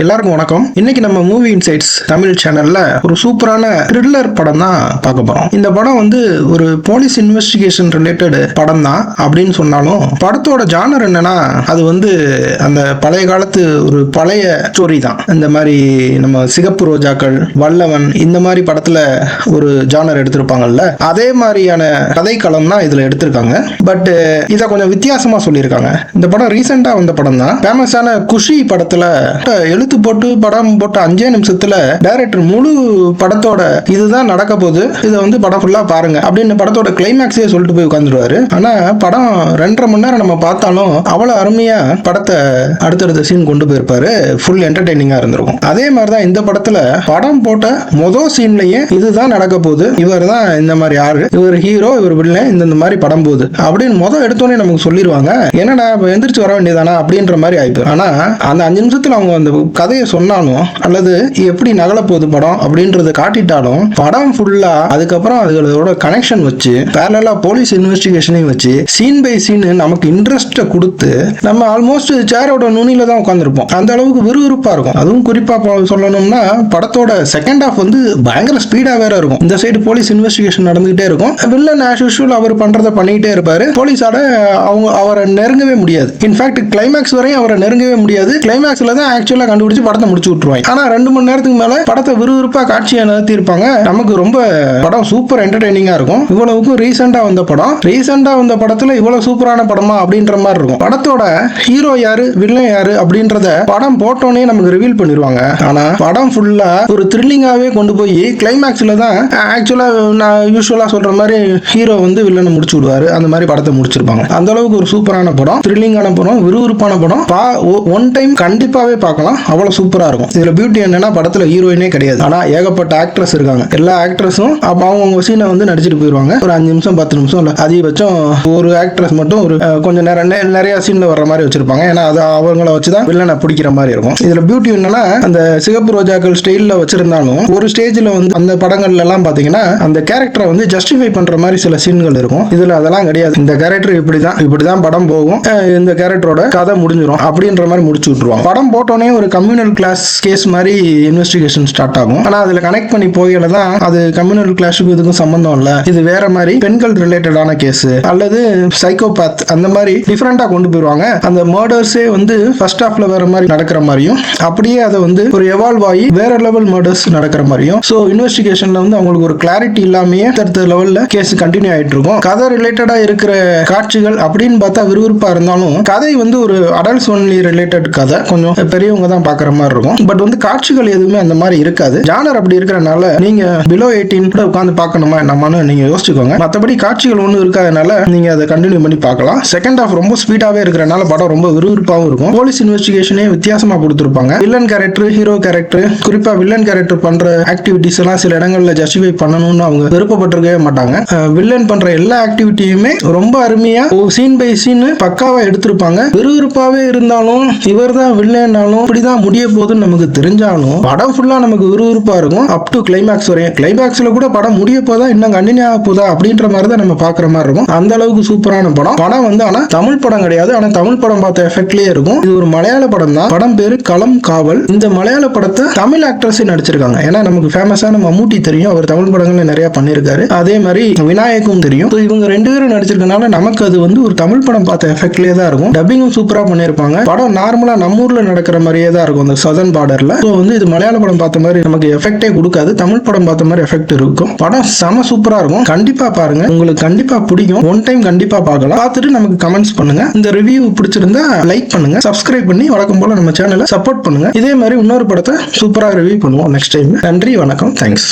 எல்லாருக்கும் வணக்கம். இன்னைக்கு நம்ம மூவி இன்சைட்ஸ் தமிழ் சேனல்ல ஒரு சூப்பரான த்ரில்லர் படம் தான் பார்க்க போறோம். இந்த படம் வந்து ஒரு போலீஸ் இன்வெஸ்டிகேஷன் ரிலேட்டட் படம் தான் அப்படின்னு சொன்னாலும் படத்தோட ஜானர் என்னன்னா அது வந்து அந்த பழைய காலத்து ஒரு பழைய ஸ்டோரி தான். இந்த மாதிரி நம்ம சிகப்பு ரோஜாக்கள், வல்லவன் இந்த மாதிரி படத்துல ஒரு ஜானர் எடுத்திருப்பாங்கல்ல, அதே மாதிரியான கதைக்களம் தான் இதுல எடுத்திருக்காங்க. பட் இதை கொஞ்சம் வித்தியாசமா சொல்லியிருக்காங்க. இந்த படம் ரீசெண்டா வந்த படம் தான். ஃபேமஸான குஷி படத்துல எழுத்து போட்டு படம் போட்ட 5 நிமிஷத்துல டைரக்டர் முழு படத்தோட இதுதான் நடக்க போகுது, இதை வந்து படம் ஃபுல்லா பாருங்க அப்படின்னு படத்தோட கிளைமேக்ஸே சொல்லிட்டு போய் உட்காந்துருவாரு. ஆனா படம் 2.5 மணி நேரம் நம்ம பார்த்தாலும் அவ்வளவு அருமையா படத்தை அடுத்தடுத்த சீன் கொண்டு போயிருப்பாரு. ஃபுல் என்டர்டைனிங்கா இருந்திருக்கும். அதே மாதிரிதான் இந்த படத்துல படம் போட்ட மொதல் சீன்லயே இதுதான் நடக்க போகுது, இவர் தான் இந்த மாதிரி ஆறு, இவர் ஹீரோ, இவர் வில்லன், இந்த மாதிரி படம் போகுது அப்படின்னு மொதல் எடுத்தோடனே நமக்கு சொல்லிடுவாங்க. என்னடா எந்திரிச்சு வர வேண்டியதானா அப்படின்ற மாதிரி ஆயிப்போம். ஆனா அந்த 5 நிமிஷத்துல அவங்க அந்த கதையை சொன்னாலும் அல்லது எப்படி நகல போகுது படம் அப்படின்றத காட்டிட்டாலும் படம் ஃபுல்லா அதுக்கப்புறம் அதோட கனெக்ஷன் வச்சு பேரலா போலீஸ் இன்வெஸ்டிகேஷனையும் வச்சு சீன் பை சீன் நமக்கு இன்ட்ரெஸ்ட கொடுத்து நம்ம ஆல்மோஸ்ட் சேரோட நுனியில தான் உட்காந்துருப்போம். அந்த அளவுக்கு விறுவிறுப்பா இருக்கும். அதுவும் குறிப்பா சொல்லணும்னா படத்தோட செகண்ட் ஹாஃப் வந்து பயங்கர ஸ்பீடா வேற இருக்கும். இந்த சைடு போலீஸ் இன்வெஸ்டிகேஷன் நடந்துகிட்டே இருக்கும், வில்லன் ஆஸ் யூசுவல் அவர் பண்றதை பண்ணிக்கிட்டே இருப்பாரு. போலீஸால அவரை நெருங்கவே முடியாது. இன்ஃபேக்ட் கிளைமேக்ஸ் வரையும் அவரை நெருங்கவே முடியாது. கிளைமேக்ஸ்ல தான் ஆக்சுவலா கண்டுபிடிச்சு படத்தை முடிச்சு விட்டுருவாங்க. ஆனா 2 மணி நேரத்துக்கு மேல படத்தை விறுவிறுப்பா காட்சியை நடத்தி இருப்பாங்க. நமக்கு ரொம்ப படம் சூப்பர் என்டர்டைனிங்கா இருக்கும். இவ்வளவுக்கும் ரீசெண்டா வந்த படத்துல இவ்வளவு சூப்பரான படமா அப்படின்ற மாதிரி இருக்கும். படத்தோட ஹீரோ யாரு, வில்லன் யாரு அப்படின்றத படம் போட்டோனே நமக்கு ரிவீல் பண்ணிடுவாங்க. ஆனா படம் ஃபுல்லா ஒரு த்ரில்லிங்காவே கொண்டு போய் கிளைமேக்ஸ்ல தான் ஆக்சுவலா நான் யூஸ்வலா சொல்ற மாதிரி ஹீரோ வந்து வில்லனை முடிச்சு விடுவாரு. அந்த மாதிரி படத்தை முடிச்சிருப்பாங்க. அந்த அளவுக்கு ஒரு சூப்பரான படம், த்ரில்லிங்கான படம், விறுவிறுப்பான படம். ஒன் டைம் கண்டிப்பாவே பார்க்கலாம். அவ்வளவு சூப்பரா இருக்கும். இதுல பியூட்டி என்னன்னா படத்துல ஹீரோயினே கிடையாது. ஆனா ஏகப்பட்ட ஆக்ட்ரஸ் இருக்காங்க. எல்லா ஆக்ட்ரஸும் அவங்க சீனை வந்து நடிச்சிட்டு போயிருவாங்க. ஒரு 5 நிமிஷம் 10 நிமிஷம் இல்ல அதிகபட்சம் ஒரு ஆக்ட்ரஸ் மட்டும் ஒரு கொஞ்சம் நிறைய சீன்ல வர்ற மாதிரி வச்சிருப்பாங்க. ஏன்னா அது அவங்கள வச்சுதான் வில்லனை பிடிக்கிற மாதிரி இருக்கும். இதுல பியூட்டி என்னன்னா அந்த சிகப்பு ரோஜாக்கள் ஸ்டைல்ல வச்சிருந்தாலும் ஒரு ஸ்டேஜ்ல வந்து அந்த படங்கள்ல எல்லாம் பாத்தீங்கன்னா அந்த கேரக்டரை வந்து ஜஸ்டிஃபை பண்ற மாதிரி சில சீன்கள் இருக்கும். இதுல அதெல்லாம் கிடையாது. இந்த கேரக்டர் இப்படிதான் படம் போகும், இந்த கேரக்டரோட கதை முடிஞ்சிடும் அப்படின்ற மாதிரி முடிச்சு விட்டுருவாங்க. படம் போட்டோன்னே ஒரு கம்யூனல் கிளாஸ் கேஸ் மாதிரி இன்வெஸ்டிகேஷன் ஸ்டார்ட் ஆகும். ஆனா அதுல கனெக்ட் பண்ணி போகல தான் அது கம்யூனல் கிளாஸுக்கு இதுக்கும் சம்பந்தம் இல்ல, இது வேற மாதிரி பெண்கள் ரிலேட்டடான கேஸ் அல்லது சைக்கோபாத் அந்த மாதிரி டிஃபரெண்டா கொண்டு போயிருவாங்க. அந்த மர்டர்ஸே வந்து ஃபர்ஸ்ட் ஹாஃப்ல வேற மாதிரி நடக்கிற மாதிரியும் அப்படியே அதை வந்து ஒரு எவால்வ் ஆகி வேற லெவல் மர்டர்ஸ் நடக்கிற மாதிரியும். சோ இன்வெஸ்டிகேஷன்ல வந்து அவங்களுக்கு ஒரு கிளாரிட்டி இல்லாமயே அடுத்த லெவல்ல கேஸ் கண்டினியூ ஆயிட்டு இருக்கும். கதை ரிலேட்டடா இருக்கிற காட்சிகள் அப்படின்னு பார்த்தா விறுவிறுப்பா இருந்தாலும் கதை வந்து ஒரு அடல்ட்ஸ் ஒன்லி ரிலேட்டட் கதை, கொஞ்சம் பெரியவங்க தான் பாக்குற மாதிரி இருக்கும். பட் வந்து காட்சிகள் எதுவுமே அந்த மாதிரி இருக்காது. ஜானர் அப்படி இருக்கிறனால நீங்க பிலோ 18 கூட உட்காந்து பார்க்கணுமா என்னமான்னு நீங்க யோசிச்சுக்கோங்க. மற்றபடி காட்சிகள் ஒன்றும் இருக்காதனால நீங்க அதை கண்டினியூ பண்ணி பார்க்கலாம். செகண்ட் ஹாஃப் ரொம்ப ஸ்பீடாவே இருக்கிறனால படம் ரொம்ப விறுவிறுப்பாகவும் இருக்கும். போலீஸ் இன்வெஸ்டிகேஷனே வித்தியாசமா கொடுத்திருப்பாங்க. வில்லன் கேரக்டர், ஹீரோ கேரக்டர், குறிப்பா வில்லன் கேரக்டர் பண்ற ஆக்டிவிட்டிஸ் எல்லாம் சில இடங்கள்ல ஜஸ்டிஃபை பண்ணணும்னு அவங்க விருப்பப்பட்டிருக்கவே மாட்டாங்க. வில்லன் பண்ற எல்லா ஆக்டிவிட்டியுமே ரொம்ப அருமையா சீன் பை சீன் பக்காவா எடுத்திருப்பாங்க. விறுவிறுப்பாவே இருந்தாலும் இவர் தான் வில்லனாலும் இப்படிதான் முடிய போகுதுன்னு நமக்கு தெரிஞ்சாலும் படம் ஃபுல்லா நமக்கு விறுவிறுப்பா இருக்கும். அப் டு கிளைமேக்ஸ் வரையும். கிளைமேக்ஸ்ல கூட படம் முடிய போதா இன்னும் கண்டினியூ ஆக போதா அப்படின்ற மாதிரி தான் நம்ம பாக்குற மாதிரி இருக்கும். அந்த அளவுக்கு சூப்பரான படம் வந்து ஆனா தமிழ் படம் கிடையாது. ஆனா தமிழ் படம் பார்த்த எஃபெக்ட்லயே இருக்கும். இது ஒரு மலையாள படம் தான். படம் பேரு களம் காவல். இந்த மலையாள படத்தை தமிழ் ஆக்டர்ஸே நடிச்சிருக்காங்க. ஏன்னா நமக்கு ஃபேமஸான மம்முட்டி தெரியும், அவர் தமிழ் படங்கள்ல நிறைய பண்ணிருக்காரு. அதே மாதிரி விநாயகம் தெரியும். இவங்க 2 பேரும் நடிச்சிருக்கனால நமக்கு அது வந்து ஒரு தமிழ் படம் பார்த்த எஃபெக்ட்லயே தான் இருக்கும். டப்பிங்கும் சூப்பரா பண்ணிருப்பாங்க. படம் நார்மலா நம்ம ஊர்ல நடக்கிற மாதிரியே தான் இருக்கும் அந்த சதர்ன் பார்டர்ல. சோ வந்து இது மலையாள படம் பார்த்த மாதிரி நமக்கு எஃபெக்டே கொடுக்காது, தமிழ் படம் பார்த்த மாதிரி எஃபெக்ட் இருக்கும். படம் செம சூப்பரா இருக்கும். கண்டிப்பா பாருங்க, உங்களுக்கு கண்டிப்பா பிடிக்கும். ஒன் டைம் கண்டிப்பா பார்க்கலாம். பார்த்துட்டு நமக்கு கமெண்ட்ஸ் பண்ணுங்க. இந்த ரிவ்யூ பிடிச்சிருந்தா லைக் பண்ணுங்க, சப்ஸ்கிரைப் பண்ணி வழக்கம் போல நம்ம சேனலை சப்போர்ட் பண்ணுங்க. இதே மாதிரி இன்னொரு படத்தை சூப்பரா ரிவ்யூ பண்ணுவோம் நெக்ஸ்ட் டைம். நன்றி, வணக்கம், தேங்க்ஸ்.